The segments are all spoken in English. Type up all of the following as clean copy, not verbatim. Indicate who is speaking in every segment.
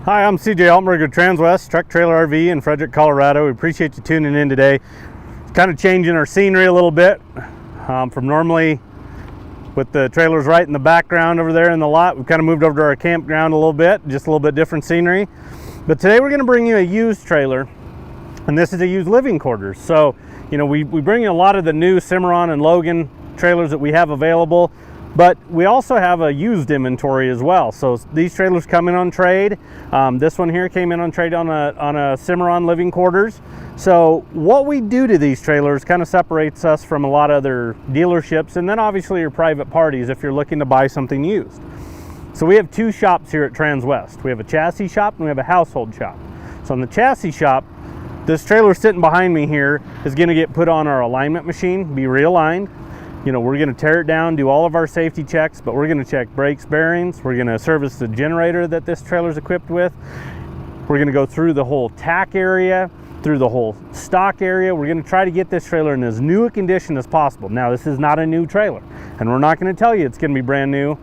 Speaker 1: Hi, I'm CJ Altenberg of Transwest Truck Trailer RV in Frederick, Colorado. We appreciate you tuning in today. It's kind of changing our scenery a little bit from normally with the trailers right in the background over there in the lot. We've kind of moved over to our campground a little bit, just a little bit different scenery. But today we're going to bring you a used trailer, and this is a used living quarters. So, you know, we bring you a lot of the new Cimarron and Logan trailers that we have available, but we also have a used inventory as well. So these trailers come in on trade. This one here came in on trade on a Cimarron living quarters. So what we do to these trailers kind of separates us from a lot of other dealerships, and then obviously your private parties if you're looking to buy something used. So we have two shops here at Transwest. We have a chassis shop and we have a household shop. So in the chassis shop, this trailer sitting behind me here is going to get put on our alignment machine, be realigned. You know, we're going to tear it down, do all of our safety checks, but we're going to check brakes, bearings. We're going to service the generator that this trailer is equipped with. We're going to go through the whole tack area, through the whole stock area. We're going to try to get this trailer in as new a condition as possible. Now, this is not a new trailer, and we're not going to tell you it's going to be brand new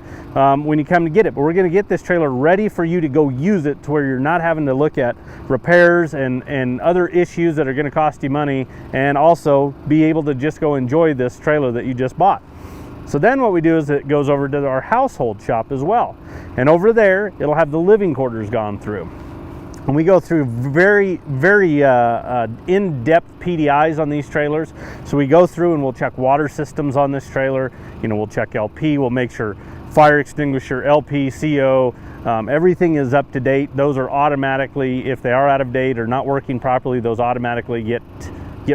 Speaker 1: when you come to get it, but we're going to get this trailer ready for you to go use it to where you're not having to look at repairs and other issues that are going to cost you money, and also be able to just go enjoy this trailer that you just bought. So then what we do is it goes over to our household shop as well, and over there it'll have the living quarters gone through. And we go through very in-depth PDIs on these trailers. So we go through and we'll check water systems on this trailer. You know, we'll check LP, we'll make sure fire extinguisher, LP, CO, everything is up to date. Those are automatically, if they are out of date or not working properly, those automatically get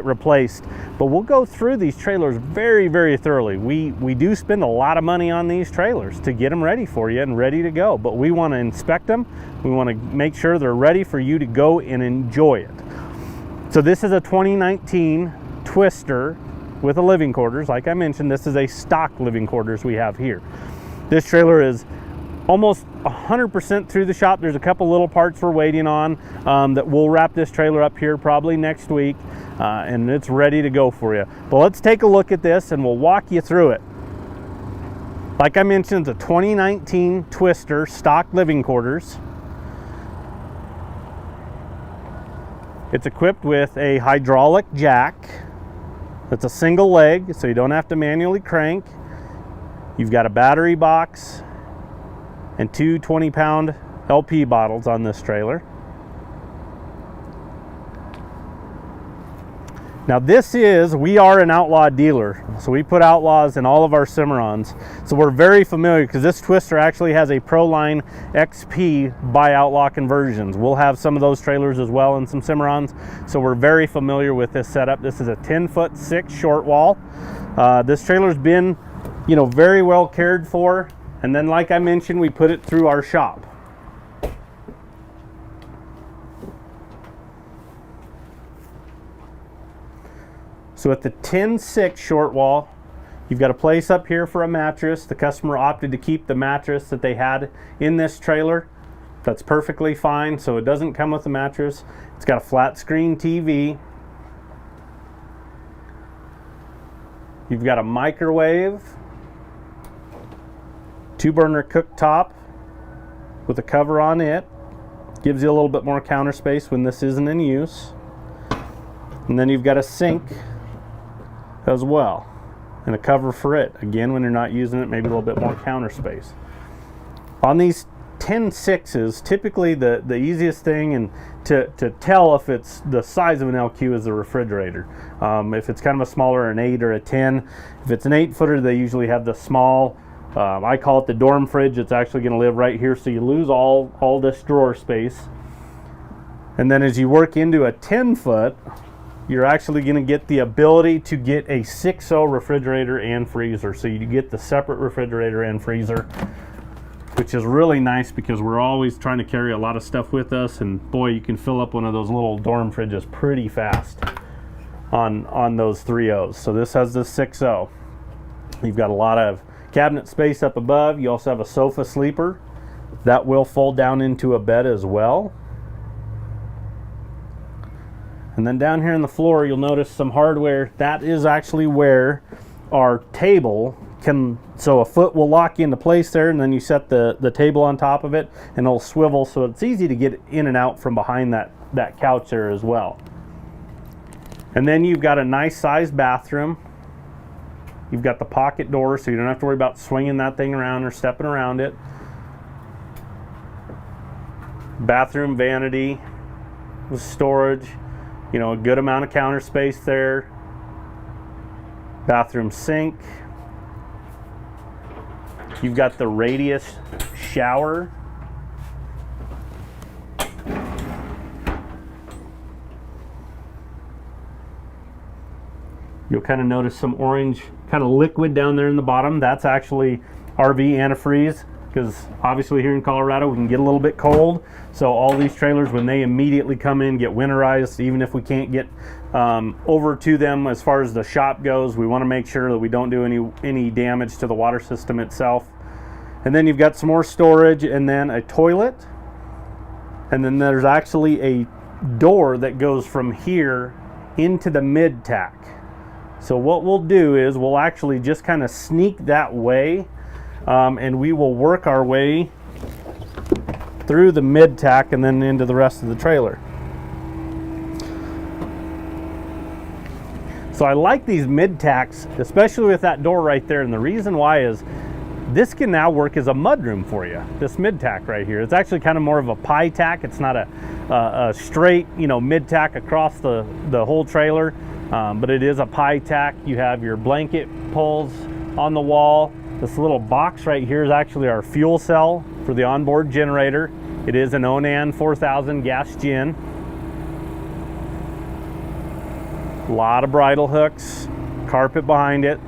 Speaker 1: replaced. But we'll go through these trailers very thoroughly. We do spend a lot of money on these trailers to get them ready for you and ready to go, but we want to inspect them. We want to make sure they're ready for you to go and enjoy it. So this is a 2019 Twister with a living quarters. Like I mentioned, this is a stock living quarters we have here. This trailer is almost 100% through the shop. There's a couple little parts we're waiting on that we'll wrap this trailer up here probably next week, and it's ready to go for you. But let's take a look at this and we'll walk you through it. Like I mentioned, it's a 2019 Twister stock living quarters. It's equipped with a hydraulic jack. It's a single leg, so you don't have to manually crank. You've got a battery box and two 20-pound LP bottles on this trailer. Now we are an Outlaw dealer, so we put Outlaws in all of our Cimarrons. So we're very familiar because this Twister actually has a ProLine XP by Outlaw conversions. We'll have some of those trailers as well in some Cimarrons, so we're very familiar with this setup. This is a 10-foot 6 short wall. This trailer's been, you know, very well cared for. And then, like I mentioned, we put it through our shop. So at the 10-6 short wall, you've got a place up here for a mattress. The customer opted to keep the mattress that they had in this trailer. That's perfectly fine. So it doesn't come with a mattress. It's got a flat screen TV. You've got a microwave, 2-burner cooktop with a cover on it. Gives you a little bit more counter space when this isn't in use. And then you've got a sink as well, and a cover for it. Again, when you're not using it, maybe a little bit more counter space. On these 10-6s, typically the easiest thing and to tell if it's the size of an LQ is the refrigerator. If it's kind of a smaller, an 8 or a 10. If it's an 8-footer, they usually have the small, I call it the dorm fridge. It's actually going to live right here, so you lose all this drawer space. And then as you work into a 10-foot, you're actually going to get the ability to get a 6.0 refrigerator and freezer. So you get the separate refrigerator and freezer, which is really nice because we're always trying to carry a lot of stuff with us, and boy, you can fill up one of those little dorm fridges pretty fast on those 3.0s. So this has the 6.0. You've got a lot of cabinet space up above. You also have a sofa sleeper that will fold down into a bed as well. And then down here on the floor, you'll notice some hardware. That is actually where our table so a foot will lock into place there, and then you set the table on top of it and it'll swivel, so it's easy to get in and out from behind that couch there as well. And then you've got a nice sized bathroom. You've got the pocket door, so you don't have to worry about swinging that thing around or stepping around it. Bathroom vanity with storage, you know, a good amount of counter space there. Bathroom sink. You've got the radius shower. You'll kind of notice some orange kind of liquid down there in the bottom. That's actually RV antifreeze, because obviously here in Colorado we can get a little bit cold. So all these trailers, when they immediately come in, get winterized. Even if we can't get over to them as far as the shop goes, we want to make sure that we don't do any damage to the water system itself. And then you've got some more storage, and then a toilet. And then there's actually a door that goes from here into the mid-tack. So what we'll do is we'll actually just kind of sneak that way, and we will work our way through the mid-tack and then into the rest of the trailer. So I like these mid-tacks, especially with that door right there, and the reason why is this can now work as a mudroom for you, this mid-tack right here. It's actually kind of more of a pie tack. It's not a straight, you know, mid-tack across the whole trailer. But it is a pie tack. You have your blanket poles on the wall. This little box right here is actually our fuel cell for the onboard generator. It is an Onan 4000 gas gen. A lot of bridle hooks, carpet behind it.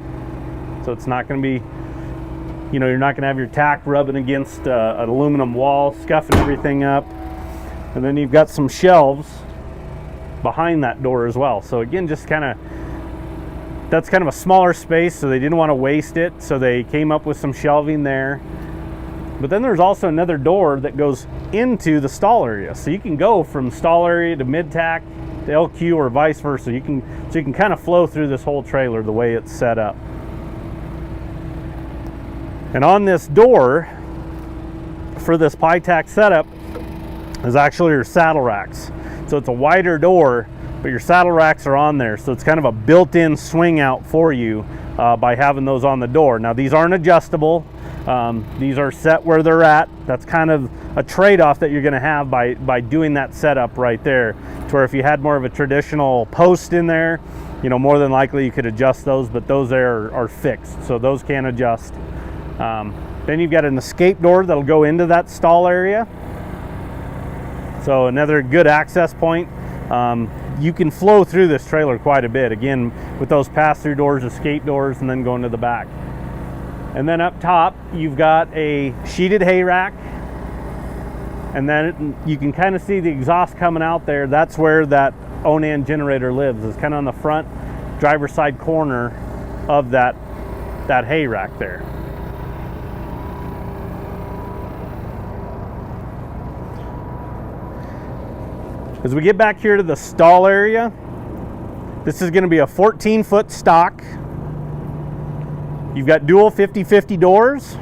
Speaker 1: So it's not going to be, you know, you're not going to have your tack rubbing against an aluminum wall, scuffing everything up. And then you've got some shelves behind that door as well. So again, just that's kind of a smaller space, so they didn't want to waste it, so they came up with some shelving there. But then there's also another door that goes into the stall area, so you can go from stall area to mid-tack to LQ or vice versa. So you can kind of flow through this whole trailer the way it's set up. And on this door for this pie tack setup is actually your saddle racks. So it's a wider door, but your saddle racks are on there. So it's kind of a built-in swing out for you by having those on the door. Now these aren't adjustable. These are set where they're at. That's kind of a trade-off that you're gonna have by doing that setup right there. To where if you had more of a traditional post in there, you know, more than likely you could adjust those, but those there are fixed. So those can adjust. Then you've got an escape door that'll go into that stall area. So another good access point. You can flow through this trailer quite a bit, again, with those pass-through doors, escape doors, and then going to the back. And then up top, you've got a sheeted hay rack. And then you can kind of see the exhaust coming out there. That's where that Onan generator lives. It's kind of on the front driver's side corner of that hay rack there. As we get back here to the stall area, this is going to be a 14-foot stock. You've got dual 50/50 doors.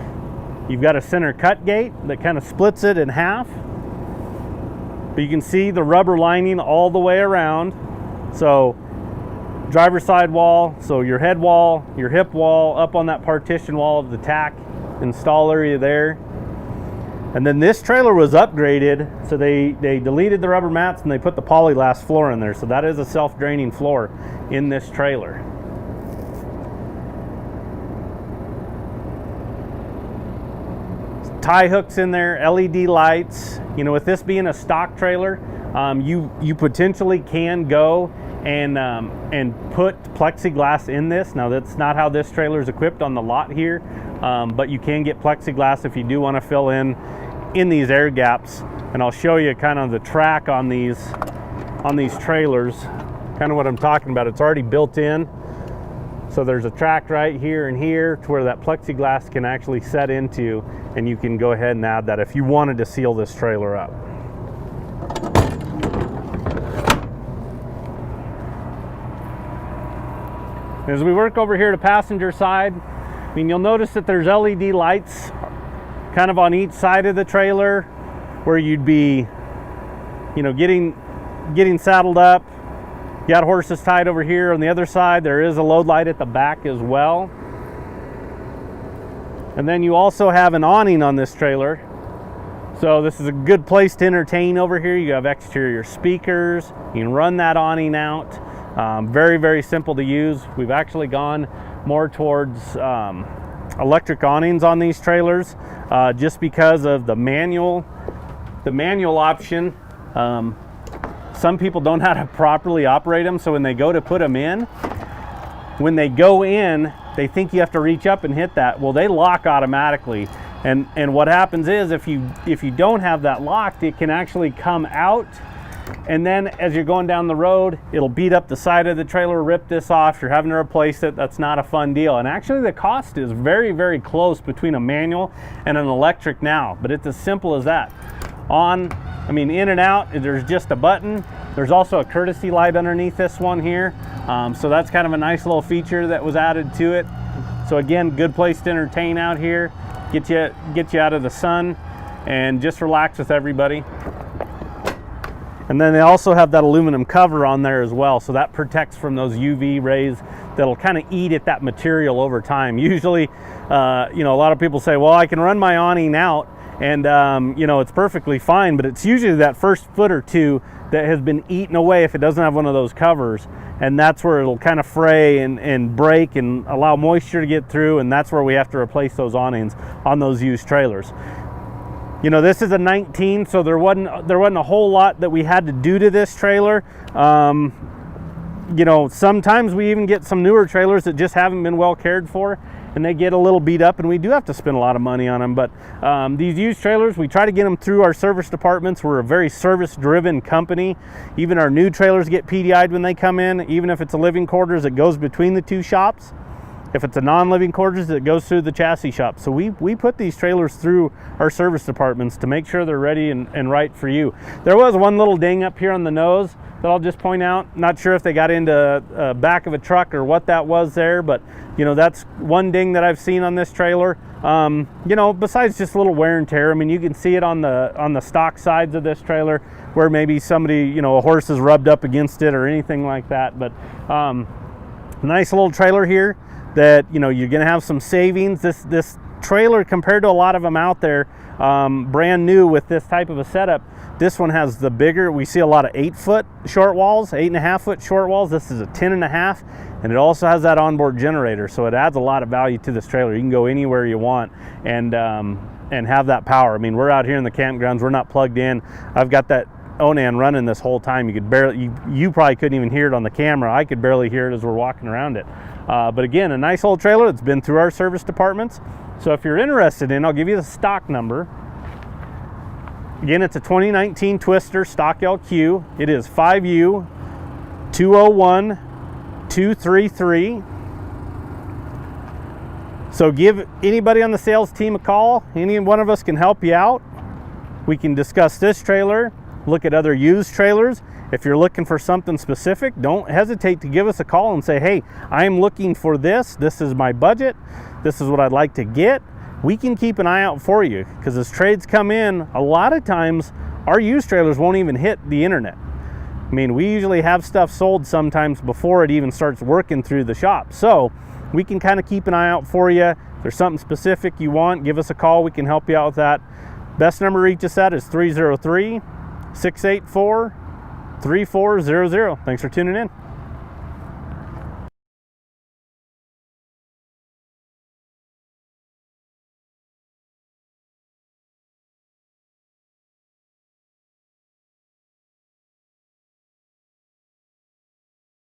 Speaker 1: You've got a center cut gate that kind of splits it in half. But you can see the rubber lining all the way around. So driver's side wall, so your head wall, your hip wall, up on that partition wall of the tack and stall area there. And then this trailer was upgraded, so they deleted the rubber mats and they put the polylast floor in there. So that is a self-draining floor in this trailer. Tie hooks in there, LED lights. You know, with this being a stock trailer, you potentially can go and put plexiglass in this. Now that's not how this trailer is equipped on the lot here, but you can get plexiglass if you do want to fill in these air gaps. And I'll show you kind of the track on these trailers, kind of what I'm talking about. It's already built in. So there's a track right here and here to where that plexiglass can actually set into, and you can go ahead and add that if you wanted to seal this trailer up. As we work over here to passenger side, I mean, you'll notice that there's LED lights kind of on each side of the trailer where you'd be, you know, getting saddled up. You got horses tied over here. On the other side, there is a load light at the back as well. And then you also have an awning on this trailer. So this is a good place to entertain over here. You have exterior speakers. You can run that awning out. Very, very simple to use. We've actually gone more towards electric awnings on these trailers just because of the manual option. Some people don't know how to properly operate them, so when they go to put them in, when they go in, they think you have to reach up and hit that. Well, they lock automatically, and what happens is if you don't have that locked, it can actually come out, and then as you're going down the road, it'll beat up the side of the trailer, rip this off. You're having to replace it. That's not a fun deal. And actually the cost is very, very close between a manual and an electric now, but it's as simple as that. I mean, in and out, there's just a button. There's also a courtesy light underneath this one here. So that's kind of a nice little feature that was added to it. So again, good place to entertain out here, get you out of the sun and just relax with everybody. And then they also have that aluminum cover on there as well. So that protects from those UV rays that'll kind of eat at that material over time. Usually, you know, a lot of people say, well, I can run my awning out and you know, it's perfectly fine, but it's usually that first foot or two that has been eaten away if it doesn't have one of those covers, and that's where it'll kind of fray and break and allow moisture to get through, and that's where we have to replace those awnings on those used trailers. You know, this is a 19, so there wasn't a whole lot that we had to do to this trailer. You know, sometimes we even get some newer trailers that just haven't been well cared for, and they get a little beat up, and we do have to spend a lot of money on them. But these used trailers, we try to get them through our service departments. We're a very service-driven company. Even our new trailers get PDI'd when they come in. Even if it's a living quarters, it goes between the two shops. If it's a non-living quarters, it goes through the chassis shop. So we put these trailers through our service departments to make sure they're ready and right for you. There was one little ding up here on the nose that I'll just point out. Not sure if they got into back of a truck or what that was there, but you know, that's one ding that I've seen on this trailer. You know, besides just a little wear and tear. I mean, you can see it on the stock sides of this trailer where maybe somebody, you know, a horse has rubbed up against it or anything like that. But nice little trailer here that, you know, you're gonna have some savings. This trailer, compared to a lot of them out there, brand new with this type of a setup, this one has the bigger, we see a lot of 8-foot short walls, 8.5-foot short walls. This is a 10.5, and it also has that onboard generator, so it adds a lot of value to this trailer. You can go anywhere you want and have that power. I mean, we're out here in the campgrounds, we're not plugged in. I've got that Onan running this whole time. You could barely, you probably couldn't even hear it on the camera. I could barely hear it as we're walking around it. But again, a nice old trailer that's been through our service departments. So if you're interested in, I'll give you the stock number. Again, it's a 2019 Twister stock LQ. It is 5U201233. So give anybody on the sales team a call. Any one of us can help you out. We can discuss this trailer, look at other used trailers. If you're looking for something specific, don't hesitate to give us a call and say, hey, I'm looking for this. This is my budget. This is what I'd like to get. We can keep an eye out for you, because as trades come in, a lot of times our used trailers won't even hit the internet. I mean, we usually have stuff sold sometimes before it even starts working through the shop. So we can kind of keep an eye out for you. If there's something specific you want, give us a call. We can help you out with that. Best number to reach us at is 303-684-3400. Thanks for tuning in.